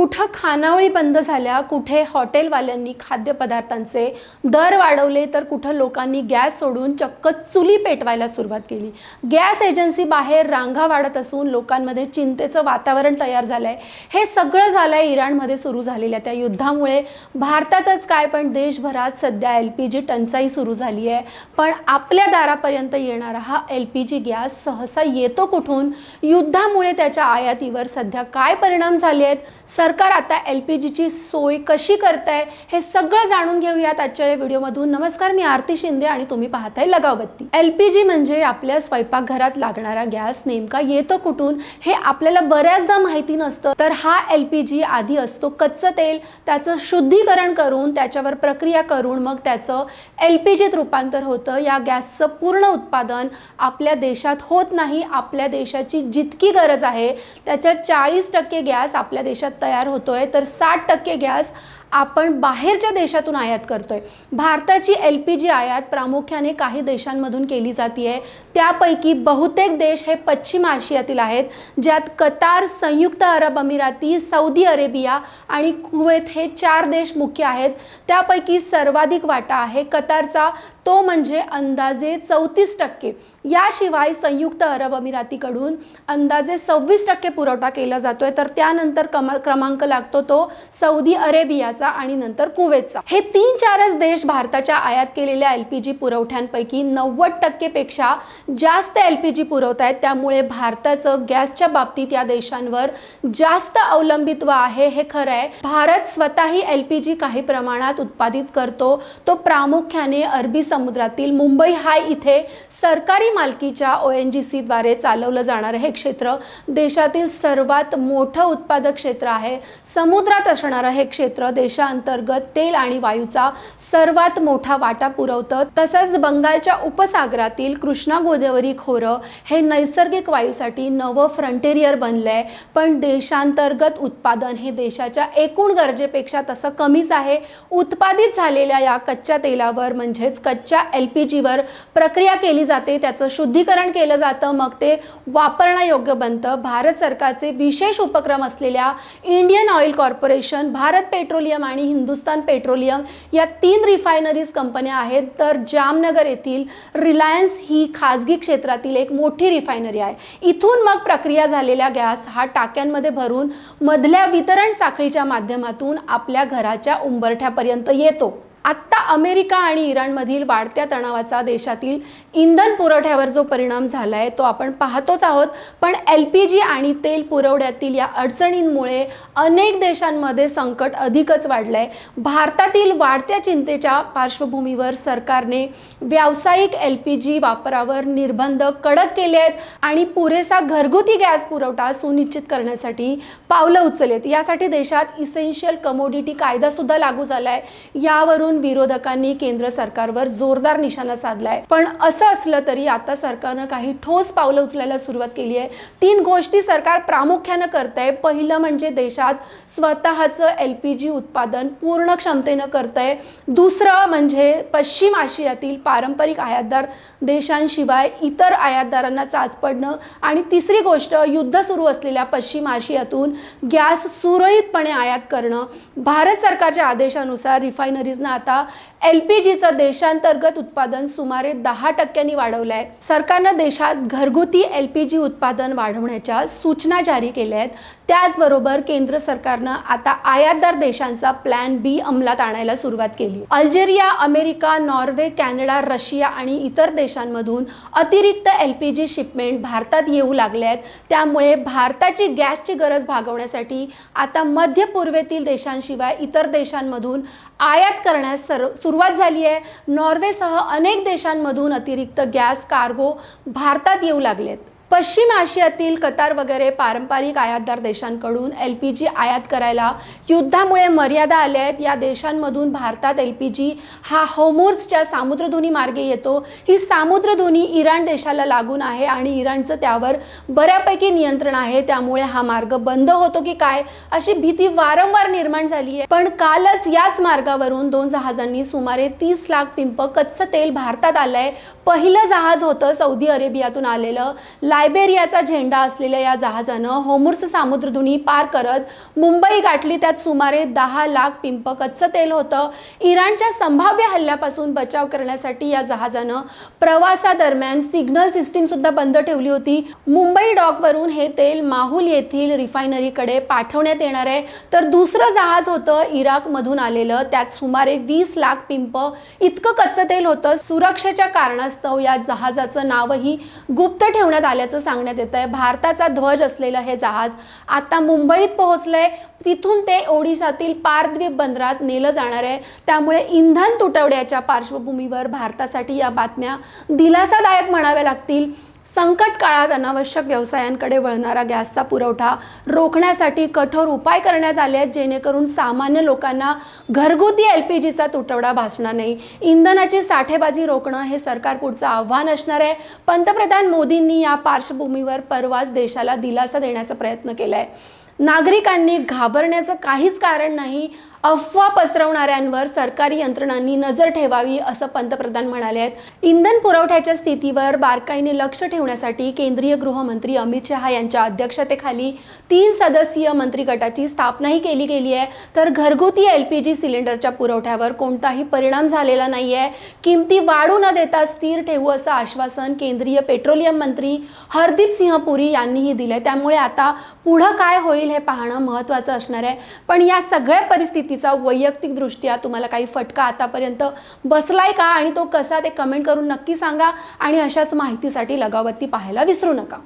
कुठं खानावळी बंद झाल्या, कुठे हॉटेलवाल्यांनी खाद्यपदार्थांचे दर वाढवले, तर कुठं लोकांनी गॅस सोडून चक्क चुली पेटवायला सुरुवात केली। गॅस एजन्सी बाहेर रांगा वाढत असून लोकांमध्ये चिंतेचं वातावरण तयार झालंय। हे सगळं झालंय इराणमध्ये सुरू झालेल्या त्या युद्धामुळे। भारतातच काय पण देशभरात सध्या एलपीजी टंचाई सुरू झाली आहे। पण आपल्या दारापर्यंत येणारा हा एलपीजी गॅस सहसा येतो कुठून, युद्धामुळे त्याच्या आयातीवर सध्या काय परिणाम झाले आहेत, सरकार आता एलपीजीची सोय कशी करतंय, हे सगळं जाणून घेऊयात आजच्या या व्हिडिओमधून। नमस्कार, मी आरती शिंदे आणि तुम्ही पाहताय लगावबत्ती। एलपीजी म्हणजे आपल्या स्वयंपाकघरात लागणारा गॅस। नेमका येतो कुठून हे आपल्याला बऱ्याचदा माहिती नसतं। तर हा एलपीजी आधी असतो कच्चं तेल, त्याचं शुद्धीकरण करून त्याच्यावर प्रक्रिया करून मग त्याचं एलपीजीत रूपांतर होतं। या गॅसचं पूर्ण उत्पादन आपल्या देशात होत नाही। आपल्या देशाची जितकी गरज आहे त्याच्या 40% गॅस आपल्या देशात तयार होतोय, तर 60% गॅस आपण बाहेरच्या देशातून आयात करतोय। भारताची एलपीजी आयात प्रामुख्याने काही देशांमधून केली जाते। त्यापैकी बहुतेक देश हे पश्चिम आशियातील आहेत, ज्यात कतार, संयुक्त अरब अमिराती, सौदी अरेबिया आणि कुवेत हे 4 देश मुख्य आहेत। त्यापैकी सर्वाधिक वाटा आहे कतारचा, तो म्हणजे अंदाजे 34%। याशिवाय संयुक्त अरब अमिरातीकडून अंदाजे 26% पुरवठा केला जातोय, तर त्यानंतर क्रमांक लागतो तो सौदी अरेबियाचा आणि नंतर कुवेतचा। हे 3-4च देश भारताच्या आयात केलेल्या एलपीजी पुरवठ्यांपैकी 90% पेक्षा जास्त एलपीजी पुरवतायत। त्यामुळे भारताचं गॅसच्या बाबतीत या देशांवर जास्त अवलंबित्व आहे, हे खरं आहे। भारत स्वतःही एलपीजी काही प्रमाणात उत्पादित करतो। तो प्रामुख्याने अरबी समुद्रातील मुंबई हाय इथे सरकारी मालकीच्या ONGC द्वारे चालवलं जाणारं हे क्षेत्र देशातील सर्वात मोठं उत्पादक क्षेत्र आहे। समुद्रात असणारं हे क्षेत्र देशांतर्गत तेल आणि वायूचा सर्वात मोठा वाटा पुरवतं। तसंच बंगालच्या उपसागरातील कृष्णा गोदावरी खोरं हे नैसर्गिक वायूसाठी नवं फ्रंटेरियर बनलंय। पण देशांतर्गत उत्पादन हे देशाच्या एकूण गरजेपेक्षा तसं कमीच आहे। उत्पादित झालेल्या या कच्च्या तेलावर म्हणजेच कच्च्या एलपीजीवर प्रक्रिया केली जाते, त्याचं शुद्धीकरण केलं जातं, मग ते वापरण्यायोग्य बनतं। भारत सरकारचे विशेष उपक्रम असलेल्या Indian oil corporation, Bharat petroleum आणि हिंदुस्तान पेट्रोलियम या 3 रिफायनरीज कंपन्या आहेत। तर जामनगर येथील रिलायन्स ही खाजगी क्षेत्रातील एक मोठी रिफायनरी आहे। इथून मग प्रक्रिया झालेला गॅस हा टाक्यांमध्ये भरून मधल्या वितरण साखळीच्या माध्यमातून आपल्या घराच्या उंबरठ्यापर्यंत येतो। आत्ता अमेरिका आणि इराणमधील वाढत्या तणावाचा देशातील इंधन पुरवठ्यावर जो परिणाम झालाय तो आपण पाहतोच आहोत। पण एलपीजी आणि तेल पुरवठ्यातील या अडचणींमुळे अनेक देशांमध्ये संकट अधिकच वाढलंय। भारतातील वाढत्या चिंतेच्या पार्श्वभूमीवर सरकारने व्यावसायिक एलपीजी वापरावर निर्बंध कडक केले आहेत आणि पुरेसा घरगुती गॅस पुरवठा सुनिश्चित करण्यासाठी पावलं उचललेत। यासाठी देशात इसेन्शियल कमोडिटी कायदा सुद्धा लागू झालाय। यावरून विरोधकांनी केंद्र सरकारवर जोरदार निशाणा साधलाय। पण असं असलं तरी आता सरकारनं काही ठोस पावलं उचलायला सुरुवात केली आहे। 3 गोष्टी सरकार प्रामुख्याने करतंय। पहिलं म्हणजे देशात स्वतःचं एलपीजी उत्पादन पूर्ण क्षमतेनं करतंय। दुसरं म्हणजे पश्चिम आशियातील पारंपरिक आयातदार देशांशिवाय इतर आयातदारांना चाच पडणं। आणि तिसरी गोष्ट, युद्ध सुरू असलेल्या पश्चिम आशियातून गॅस सुरळीतपणे आयात करणं। भारत सरकारच्या आदेशानुसार रिफायनरीजना आता एलपीजीचं देशांतर्गत उत्पादन सुमारे 10% वाढवलं आहे। सरकारनं देशात घरगुती एलपीजी उत्पादन वाढवण्याच्या सूचना जारी केल्या आहेत। त्याचबरोबर केंद्र सरकारनं आता आयातदार देशांचा प्लॅन बी अंमलात आणायला सुरुवात केली। Algeria, America, Norway, Canada, Russia आणि इतर देशांमधून अतिरिक्त एलपीजी शिपमेंट भारतात येऊ लागले आहेत। त्यामुळे भारताची गॅसची गरज भागवण्यासाठी आता मध्य पूर्वेतील देशांशिवाय इतर देशांमधून आयात करण्यास सुरुवात झाली आहे। नॉर्वेसह अनेक देशांमधून अतिरिक्त गॅस कार्गो भारतात येऊ लागलेत। पश्चिम आशियातील कतार वगैरे पारंपरिक आयातदार देशांकडून एलपीजी आयात करायला युद्धामुळे मर्यादा आल्या आहेत। या देशांमधून भारतात एलपीजी हा होर्मुझच्या सामुद्रधुनी मार्गे येतो। ही सामुद्रधुनी इराण देशाला लागून आहे आणि इराणचं त्यावर बऱ्यापैकी नियंत्रण आहे। त्यामुळे हा मार्ग बंद होतो की काय अशी भीती वारंवार निर्माण झाली आहे। पण कालच याच मार्गावरून 2 जहाजांनी सुमारे 30 लाख पिंप कच्चं तेल भारतात आलंय। पहिलं जहाज होतं सौदी अरेबियातून आलेलं लायबेरियाचा झेंडा असलेल्या या जहाजानं होर्मुझ सामुद्रधुनी पार करत मुंबई गाठली। त्यात सुमारे 10 लाख पिंप कच्चं तेल होतं। इराणच्या संभाव्य हल्ल्यापासून बचाव करण्यासाठी या जहाजानं प्रवासादरम्यान सिग्नल सिस्टीम सुद्धा बंद ठेवली होती। मुंबई डॉकवरून हे तेल माहुल येथील रिफायनरीकडे पाठवण्यात येणार आहे। तर दुसरं जहाज होतं इराकमधून आलेलं, त्यात सुमारे 20 लाख पिंप इतकं कच्चं तेल होतं। सुरक्षेच्या कारणास्तव या जहाजाचं नावही गुप्त ठेवण्यात आल्याचं सांगण्यात येत आहे। भारताचा ध्वज असलेलं हे जहाज आता मुंबईत पोहोचलंय। तिथून ते ओडिशातील पारद्वीप बंदरात नेलं जाणार आहे। त्यामुळे इंधन तुटवड्याच्या पार्श्वभूमीवर भारतासाठी या बातम्या दिलासादायक म्हणाव्या लागतील। संकट काळात अनावश्यक व्यवसायांकडे वळणारा गॅसचा पुरवठा रोखण्यासाठी कठोर उपाय करण्यात आले आहेत, जेणेकरून सामान्य लोकांना घरगुती LPGचा तुटवडा भासणार नाही। इंधनाची साठेबाजी रोखणं हे सरकार पुढचं आव्हान असणार आहे। पंतप्रधान मोदींनी या पार्श्वभूमीवर परवाच देशाला दिलासा देण्याचा प्रयत्न केलाय। नागरिकांनी घाबरण्याचं काहीच कारण नाही। अफवा पसरवणाऱ्यांवर सरकारी यंत्रणांनी नजर ठेवावी असं पंतप्रधान म्हणाले आहेत। इंधन पुरवठ्याच्या स्थितीवर बारकाईने लक्ष ठेवण्यासाठी केंद्रीय गृहमंत्री अमित शहा यांच्या अध्यक्षतेखाली 3 सदस्यीय मंत्री गटाची स्थापनाही केली गेली आहे। तर घरगुती LPG सिलेंडरच्या पुरवठ्यावर कोणताही परिणाम झालेला नाही आहे। किमती वाढू न देता स्थिर ठेवू असं आश्वासन केंद्रीय पेट्रोलियम मंत्री हरदीप सिंह पुरी यांनीही दिले। त्यामुळे आता पुढं काय होईल हे पाहणं महत्त्वाचं असणार आहे। पण या सगळ्या परिस्थितीचा वैयक्तिक दृष्ट्या तुम्हाला काही फटका आतापर्यंत बसलाय का आणि तो कसा ते कमेंट करून नक्की सांगा। आणि अशाच माहितीसाठी लगावती पाहायला विसरू नका।